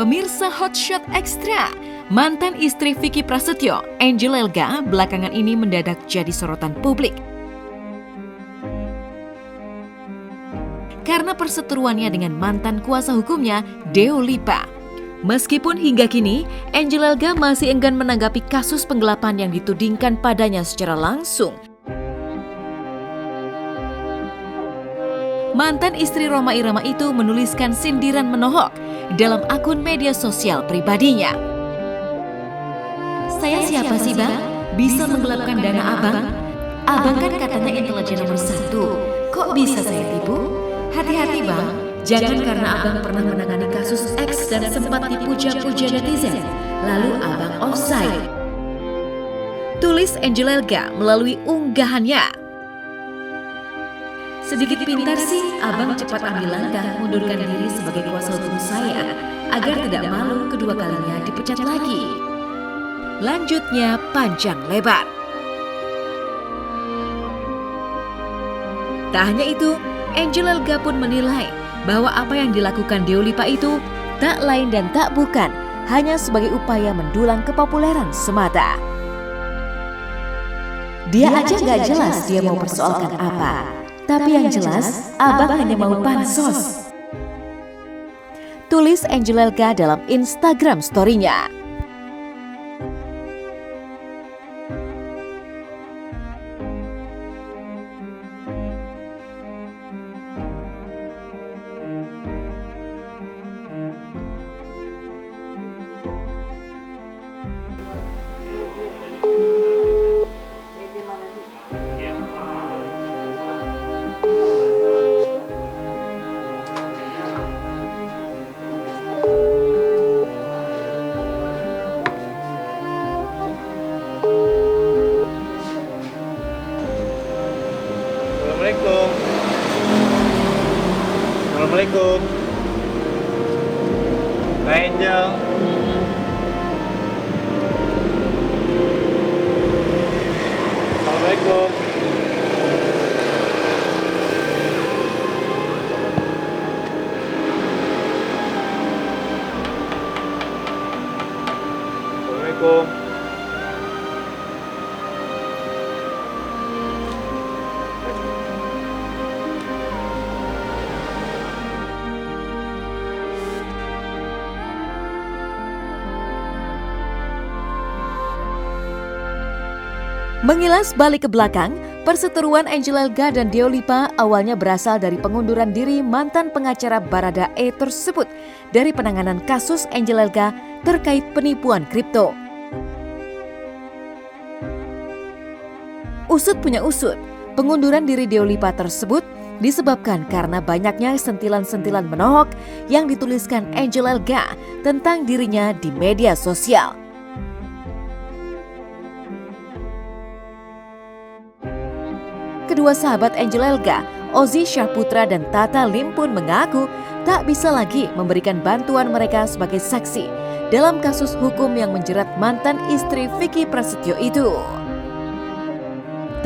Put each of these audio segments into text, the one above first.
Pemirsa Hotshot Extra, mantan istri Vicky Prasetyo, Angel Elga, belakangan ini mendadak jadi sorotan publik. Karena perseteruannya dengan mantan kuasa hukumnya, Deo Lipa. Meskipun hingga kini, Angel Elga masih enggan menanggapi kasus penggelapan yang ditudingkan padanya secara langsung. Mantan istri Rhoma Irama itu menuliskan sindiran menohok dalam akun media sosial pribadinya. "Saya siapa sih, Bang? Bisa menggelapkan dana Abang? Abang kan katanya intelijen nomor 1. Kok bisa saya tipu? Hati-hati, Bang. Jangan karena Abang pernah menangani kasus X dan sempat dipuja-puja netizen, lalu Abang offside." Tulis Angel Elga melalui unggahannya. "Sedikit pintar sih, Abang cepat ambil langkah mundurkan diri sebagai kuasa hukum saya agar tidak malu kedua kalinya dipecat lagi." Lanjutnya panjang lebar. Tak hanya itu, Angel Elga pun menilai bahwa apa yang dilakukan Deo Lipa itu tak lain dan tak bukan hanya sebagai upaya mendulang kepopuleran semata. Dia aja gak jelas dia mau persoalkan apa, tapi yang jelas Abang hanya mau pansos. Tulis Angel Elga dalam Instagram story-nya. Assalamualaikum. Kak Angel. Assalamualaikum. Assalamualaikum. Mengilas balik ke belakang, perseteruan Angel Elga dan Deo Lipa awalnya berasal dari pengunduran diri mantan pengacara Baradae tersebut dari penanganan kasus Angel Elga terkait penipuan kripto. Usut punya usut, pengunduran diri Deo Lipa tersebut disebabkan karena banyaknya sentilan-sentilan menohok yang dituliskan Angel Elga tentang dirinya di media sosial. Kedua sahabat Angel Elga, Ozzy Syahputra dan Tata Lim pun mengaku tak bisa lagi memberikan bantuan mereka sebagai saksi dalam kasus hukum yang menjerat mantan istri Vicky Prasetyo itu.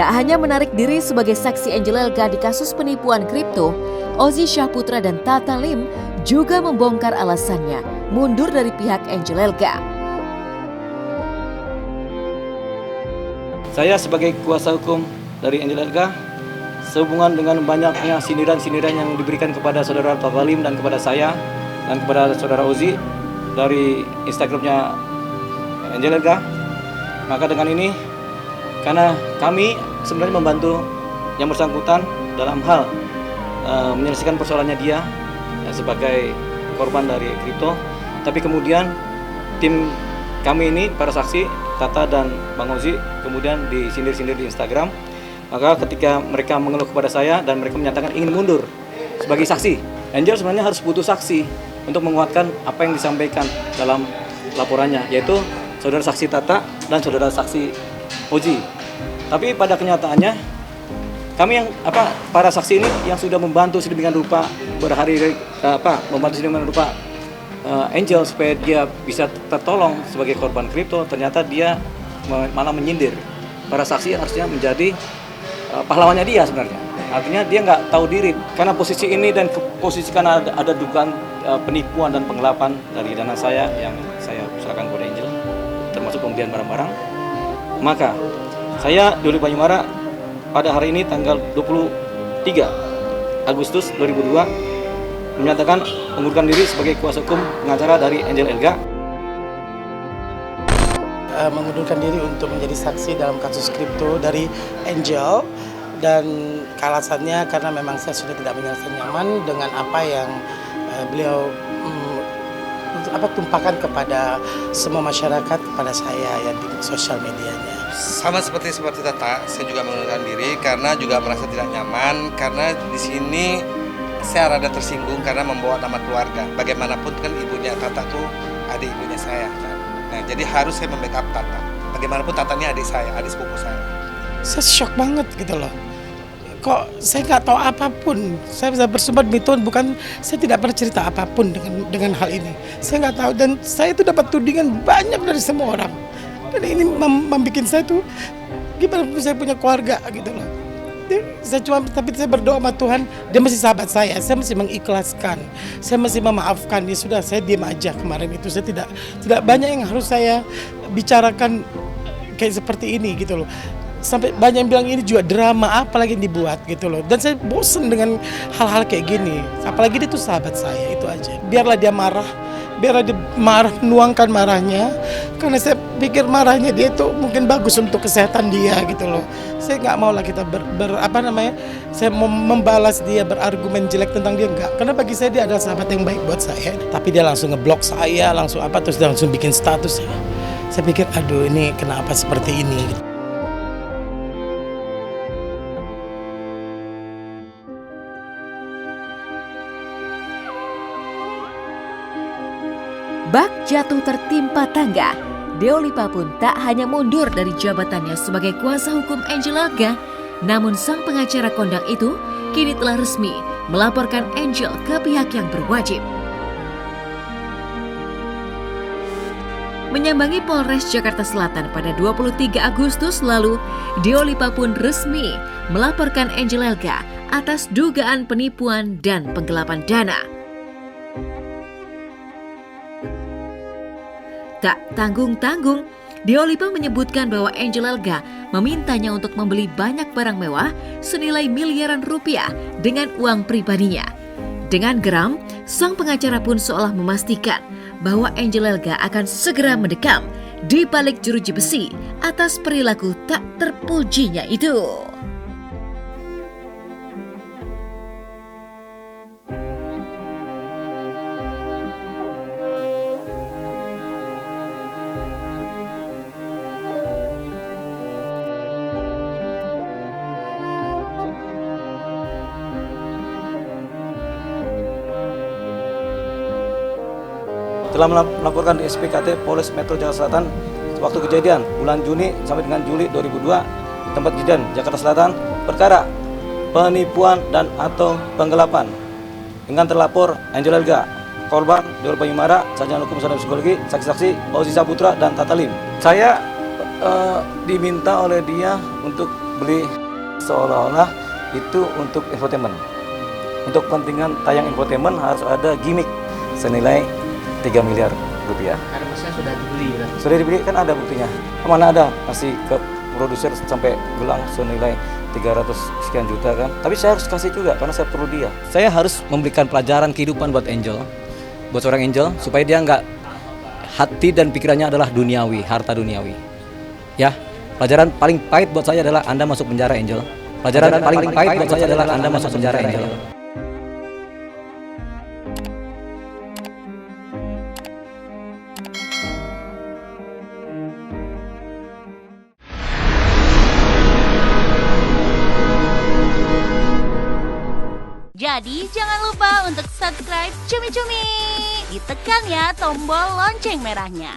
Tak hanya menarik diri sebagai saksi Angel Elga di kasus penipuan kripto, Ozzy Syahputra dan Tata Lim juga membongkar alasannya mundur dari pihak Angel Elga. Saya sebagai kuasa hukum dari Angel Elga, sehubungan dengan banyaknya sindiran-sindiran yang diberikan kepada saudara Tata Lim dan kepada saya dan kepada saudara Ozzy dari Instagramnya Angel Elga, maka dengan ini karena kami sebenarnya membantu yang bersangkutan dalam hal menyelesaikan persoalannya dia sebagai korban dari kripto, tapi kemudian tim kami ini para saksi Tata dan Bang Ozzy kemudian disindir-sindir di Instagram. Maka ketika mereka mengeluh kepada saya dan mereka menyatakan ingin mundur sebagai saksi, Angel sebenarnya harus butuh saksi untuk menguatkan apa yang disampaikan dalam laporannya, yaitu saudara saksi Tata dan saudara saksi Ozzy. Tapi pada kenyataannya kami yang para saksi ini yang sudah membantu sedemikian rupa berhari-hari membantu sedemikian rupa Angel supaya dia bisa tertolong sebagai korban kripto, ternyata dia malah menyindir para saksi yang harusnya menjadi pahlawannya dia sebenarnya. Artinya dia nggak tahu diri karena posisi ini dan posisi karena ada dugaan penipuan dan penggelapan dari dana saya yang saya serahkan kepada Angel, termasuk pembelian barang-barang. Maka saya Doli Banyumara pada hari ini tanggal 23 Agustus 2002 menyatakan mengundurkan diri sebagai kuasa hukum pengacara dari Angel Elga. Mengundurkan diri untuk menjadi saksi dalam kasus kripto dari Angel, dan alasannya karena memang saya sudah tidak merasa nyaman dengan apa yang beliau tumpahkan kepada semua masyarakat, kepada saya ya di sosial medianya. Sama seperti Tata, saya juga mengundurkan diri karena juga merasa tidak nyaman, karena di sini saya rada tersinggung karena membawa nama keluarga. Bagaimanapun kan ibunya Tata tuh adik ibunya saya kan. Nah, jadi harus saya membackup Tata. Bagaimanapun Tata ini adik saya, adik sepupu saya. Saya shock banget gitu loh. Kok saya nggak tahu apapun. Saya bisa bersumpah demi Tuhan, bukan saya tidak pernah cerita apapun dengan hal ini. Saya nggak tahu, dan saya itu dapat tudingan banyak dari semua orang. Dan ini membuat saya tuh gimana pun saya punya keluarga gitu loh. Tapi saya berdoa sama Tuhan, dia masih sahabat saya masih mengikhlaskan, saya masih memaafkan. Ya sudah, saya diam aja kemarin itu. Saya tidak banyak yang harus saya bicarakan kayak seperti ini gitu loh. Sampai banyak yang bilang ini juga drama, apalagi yang dibuat gitu loh. Dan saya bosen dengan hal-hal kayak gini. Apalagi dia tuh sahabat saya, itu aja. Biarlah dia marah, menuangkan marahnya. Karena saya pikir marahnya dia itu mungkin bagus untuk kesehatan dia gitu loh. Saya nggak mau lah kita saya mau membalas dia, berargumen jelek tentang dia, enggak. Karena bagi saya dia adalah sahabat yang baik buat saya. Tapi dia langsung ngeblok saya, terus dia langsung bikin status. Saya pikir, aduh ini kenapa seperti ini gitu. Bak jatuh tertimpa tangga, Deo Lipa pun tak hanya mundur dari jabatannya sebagai kuasa hukum Angel Elga, namun sang pengacara kondang itu kini telah resmi melaporkan Angel ke pihak yang berwajib. Menyambangi Polres Jakarta Selatan pada 23 Agustus lalu, Deo Lipa pun resmi melaporkan Angel Elga atas dugaan penipuan dan penggelapan dana. Tak tanggung-tanggung, Deo Lipa menyebutkan bahwa Angel Elga memintanya untuk membeli banyak barang mewah senilai miliaran rupiah dengan uang pribadinya. Dengan geram, sang pengacara pun seolah memastikan bahwa Angel Elga akan segera mendekam di balik jeruji besi atas perilaku tak terpujinya itu. Telah melaporkan di SPKT Polres Metro Jakarta Selatan waktu kejadian bulan Juni sampai dengan Juli 2002, tempat kejadian Jakarta Selatan, perkara penipuan dan atau penggelapan dengan terlapor Angel Elga, korban Doli Banyumara, sarjana hukum sarjana psikologi, saksi-saksi Ozi Saputra dan Tata Lim. Saya diminta oleh dia untuk beli seolah-olah itu untuk infotainment. Untuk kepentingan tayang infotainment harus ada gimmick senilai 3 miliar rupiah. Karena maksudnya sudah dibeli kan? Sudah dibeli, kan ada buktinya. Mana ada kasih ke produser sampai gelang senilai 300 sekian juta kan. Tapi saya harus kasih juga karena saya perlu dia. Saya harus memberikan pelajaran kehidupan buat Angel, buat seorang Angel, supaya dia nggak hati dan pikirannya adalah duniawi, harta duniawi. Ya, pelajaran paling pahit buat saya adalah Anda masuk penjara, Angel. Pelajaran paling pahit buat saya adalah Anda masuk penjara, Angel. Jadi jangan lupa untuk subscribe Cumi Cumi. Ditekan ya tombol lonceng merahnya.